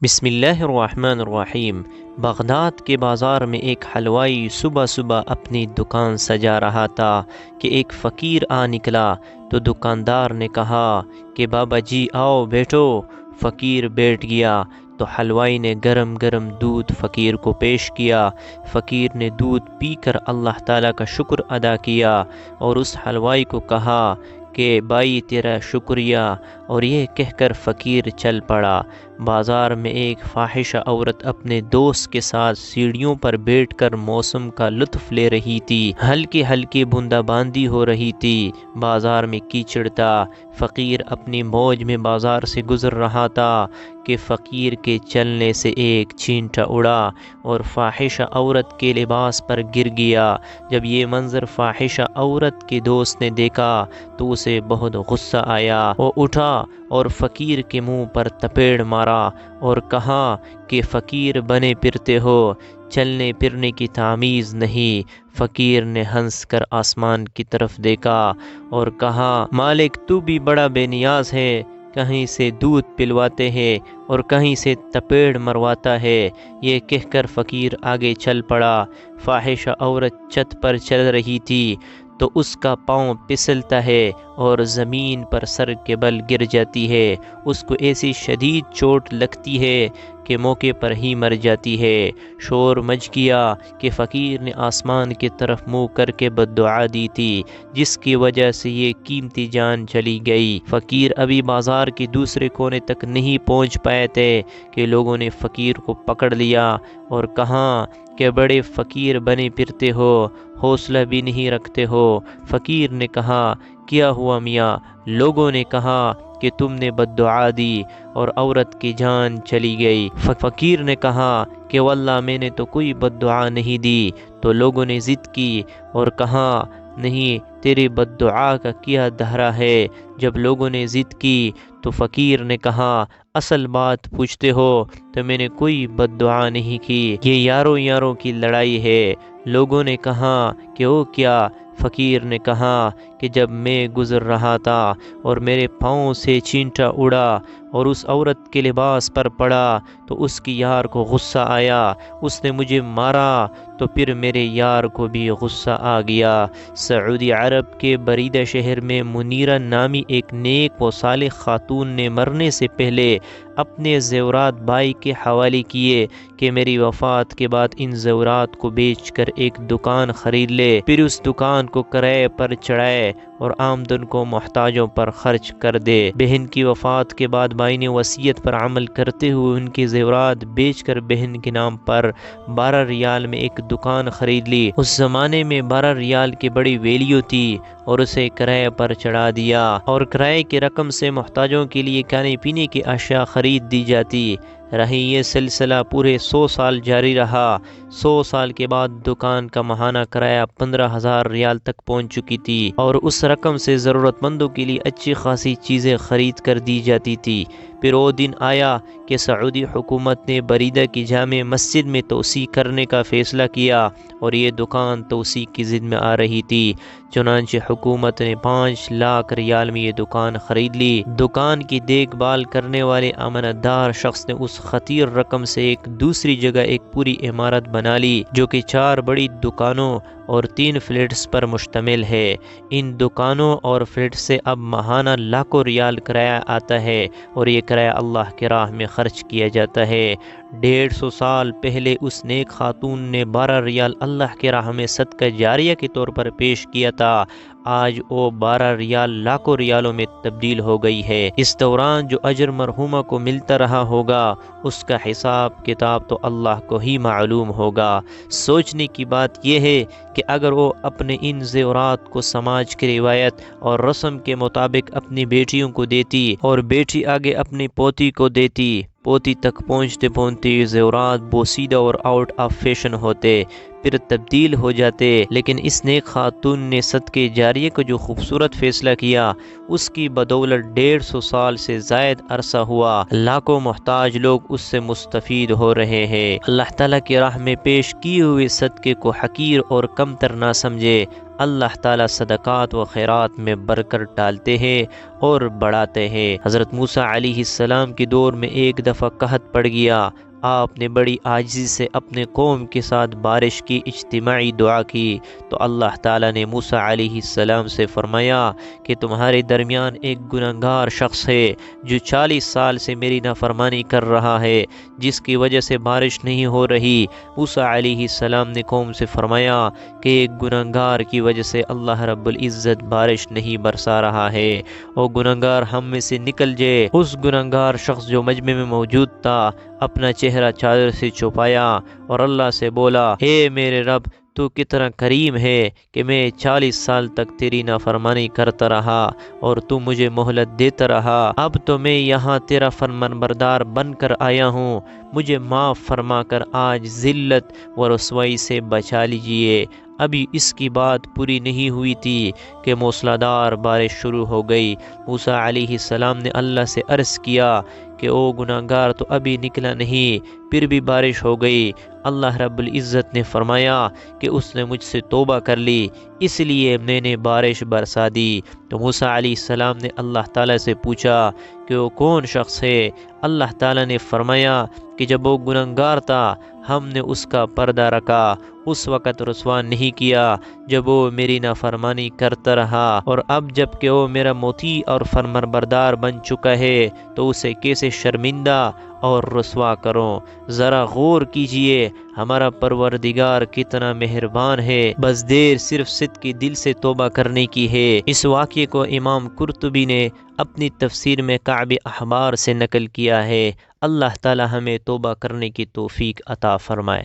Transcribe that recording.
بسم اللہ الرحمن الرحیم۔ بغداد کے بازار میں ایک حلوائی صبح صبح اپنی دکان سجا رہا تھا کہ ایک فقیر آ نکلا تو دکاندار نے کہا کہ بابا جی آؤ بیٹھو۔ فقیر بیٹھ گیا تو حلوائی نے گرم گرم دودھ فقیر کو پیش کیا۔ فقیر نے دودھ پی کر اللہ تعالیٰ کا شکر ادا کیا اور اس حلوائی کو کہا کہ بھائی تیرا شکریہ، اور یہ کہہ کر فقیر چل پڑا۔ بازار میں ایک فاحشہ عورت اپنے دوست کے ساتھ سیڑھیوں پر بیٹھ کر موسم کا لطف لے رہی تھی۔ ہلکی ہلکی بوندا باندی ہو رہی تھی، بازار میں کیچڑ تھا۔ فقیر اپنی موج میں بازار سے گزر رہا تھا کہ فقیر کے چلنے سے ایک چینٹا اڑا اور فاحشہ عورت کے لباس پر گر گیا۔ جب یہ منظر فاحشہ عورت کے دوست نے دیکھا تو اسے بہت غصہ آیا۔ وہ اٹھا اور فقیر کے منہ پر تپیڑ مارا اور کہا کہ فقیر بنے پھرتے ہو، چلنے پھرنے کی تمیز نہیں۔ فقیر نے ہنس کر آسمان کی طرف دیکھا اور کہا مالک تو بھی بڑا بے نیاز ہے، کہیں سے دودھ پلواتے ہیں اور کہیں سے تپیڑ مرواتا ہے۔ یہ کہہ کر فقیر آگے چل پڑا۔ فاحشہ عورت چھت پر چل رہی تھی تو اس کا پاؤں پھسلتا ہے اور زمین پر سر کے بل گر جاتی ہے۔ اس کو ایسی شدید چوٹ لگتی ہے کہ موقع پر ہی مر جاتی ہے۔ شور مچ گیا کہ فقیر نے آسمان کی طرف منہ کر کے بددعا دی تھی، جس کی وجہ سے یہ قیمتی جان چلی گئی۔ فقیر ابھی بازار کے دوسرے کونے تک نہیں پہنچ پائے تھے کہ لوگوں نے فقیر کو پکڑ لیا اور کہا کہ بڑے فقیر بنے پھرتے ہو، حوصلہ بھی نہیں رکھتے ہو۔ فقیر نے کہا کیا ہوا میاں؟ لوگوں نے کہا کہ تم نے بددعا دی اور عورت کی جان چلی گئی۔ فقیر نے کہا کہ واللہ میں نے تو کوئی بددعا نہیں دی۔ تو لوگوں نے ضد کی اور کہا نہیں، تیری بددعا کا کیا دھرا ہے۔ جب لوگوں نے ضد کی تو فقیر نے کہا اصل بات پوچھتے ہو تو میں نے کوئی بددعا نہیں کی، یہ یاروں یاروں کی لڑائی ہے۔ لوگوں نے کہا کہ وہ کیا؟ فقیر نے کہا کہ جب میں گزر رہا تھا اور میرے پاؤں سے چینٹا اڑا اور اس عورت کے لباس پر پڑا تو اس کی یار کو غصہ آیا، اس نے مجھے مارا تو پھر میرے یار کو بھی غصہ آ گیا۔ سعودی عرب کے بریدہ شہر میں منیرہ نامی ایک نیک و صالح خاتون نے مرنے سے پہلے اپنے زیورات بھائی کے حوالے کیے کہ میری وفات کے بعد ان زیورات کو بیچ کر ایک دکان خرید لے، پھر اس دکان کو کرائے پر چڑھائے اور آمدن کو محتاجوں پر خرچ کر دے۔ بہن کی وفات کے بعد بھائی نے وصیت پر عمل کرتے ہوئے ان کے زیورات بیچ کر بہن کے نام پر 12 ریال میں ایک دکان خرید لی۔ اس زمانے میں 12 ریال کی بڑی ویلیو تھی اور اسے کرائے پر چڑھا دیا، اور کرائے کی رقم سے محتاجوں کے لیے کھانے پینے کی اشیاء خرید دی جاتی رہی۔ یہ سلسلہ پورے 100 سال جاری رہا۔ 100 سال کے بعد دکان کا ماہانہ کرایہ 15,000 ریال تک پہنچ چکی تھی اور اس رقم سے ضرورت مندوں کے لیے اچھی خاصی چیزیں خرید کر دی جاتی تھی۔ پھر وہ دن آیا کہ سعودی حکومت نے بریدہ کی جامع مسجد میں توسیع کرنے کا فیصلہ کیا اور یہ دکان توسیع کی ضد میں آ رہی تھی۔ چنانچہ حکومت نے 5 لاکھ ریال میں یہ دکان خرید لی۔ دکان کی دیکھ بھال کرنے والے امانت دار شخص نے اس خطیر رقم سے ایک دوسری جگہ ایک پوری عمارت بنا لی جو کہ 4 بڑی دکانوں اور 3 فلیٹس پر مشتمل ہے۔ ان دکانوں اور فلیٹس سے اب ماہانہ لاکھوں ریال کرایہ آتا ہے اور یہ کرایہ اللہ کی راہ میں خرچ کیا جاتا ہے۔ 150 سال پہلے اس نیک خاتون نے 12 ریال اللہ کی راہ میں صدقہ جاریہ کے طور پر پیش کیا تھا۔ آج وہ 12 ریال لاکھوں ریالوں میں تبدیل ہو گئی ہے۔ اس دوران جو اجر مرحومہ کو ملتا رہا ہوگا اس کا حساب کتاب تو اللہ کو ہی معلوم ہوگا۔ سوچنے کی بات یہ ہے کہ اگر وہ اپنے ان زیورات کو سماج کی روایت اور رسم کے مطابق اپنی بیٹیوں کو دیتی اور بیٹی آگے اپنی پوتی کو دیتی، پوتی تک پہنچتے پہنچتے یہ زیورات بوسیدہ اور آؤٹ آف فیشن ہوتے، پھر تبدیل ہو جاتے۔ لیکن اس نیک خاتون نے صدقے جاریہ کو جو خوبصورت فیصلہ کیا، اس کی بدولت 150 سال سے زائد عرصہ ہوا لاکھوں محتاج لوگ اس سے مستفید ہو رہے ہیں۔ اللہ تعالیٰ کی راہ میں پیش کیے ہوئے صدقے کو حقیر اور کمتر نہ سمجھے۔ اللہ تعالیٰ صدقات و خیرات میں برکت ڈالتے ہیں اور بڑھاتے ہیں۔ حضرت موسیٰ علیہ السلام کے دور میں ایک دفعہ قحط پڑ گیا۔ آپ نے بڑی عاجزی سے اپنے قوم کے ساتھ بارش کی اجتماعی دعا کی تو اللہ تعالیٰ نے موسیٰ علیہ السلام سے فرمایا کہ تمہارے درمیان ایک گنہگار شخص ہے جو 40 سال سے میری نافرمانی کر رہا ہے، جس کی وجہ سے بارش نہیں ہو رہی۔ موسیٰ علیہ السلام نے قوم سے فرمایا کہ ایک گنہگار کی وجہ سے اللہ رب العزت بارش نہیں برسا رہا ہے، وہ گنہگار ہم میں سے نکل جائے۔ اس گنہگار شخص جو مجمع میں موجود تھا اپنا چہرہ چادر سے چھپایا اور اللہ سے بولا، اے میرے رب، تو کتنا کریم ہے کہ میں 40 سال تک تیری نافرمانی کرتا رہا اور تو مجھے مہلت دیتا رہا۔ اب تو میں یہاں تیرا فرمانبردار بن کر آیا ہوں، مجھے معاف فرما کر آج ذلت و رسوائی سے بچا لیجئے۔ ابھی اس کی بات پوری نہیں ہوئی تھی کہ موسلادھار بارش شروع ہو گئی۔ موسیٰ علیہ السلام نے اللہ سے عرض کیا کہ او گناہگار تو ابھی نکلا نہیں، پھر بھی بارش ہو گئی۔ اللہ رب العزت نے فرمایا کہ اس نے مجھ سے توبہ کر لی، اس لیے میں نے بارش برسا دی۔ تو موسیٰ علیہ السلام نے اللہ تعالیٰ سے پوچھا کہ وہ کون شخص ہے؟ اللہ تعالیٰ نے فرمایا کہ جب وہ گنہگار تھا ہم نے اس کا پردہ رکھا، اس وقت رسوا نہیں کیا جب وہ میری نافرمانی کرتا رہا، اور اب جب کہ وہ میرا مطیع اور فرمانبردار بن چکا ہے تو اسے کیسے شرمندہ اور رسوا کروں۔ ذرا غور کیجئے ہمارا پروردگار کتنا مہربان ہے، بس دیر صرف صدق کی دل سے توبہ کرنے کی ہے۔ اس واقعے کو امام قرطبی نے اپنی تفسیر میں کعب احبار سے نقل کیا ہے۔ اللہ تعالی ہمیں توبہ کرنے کی توفیق عطا فرمائے۔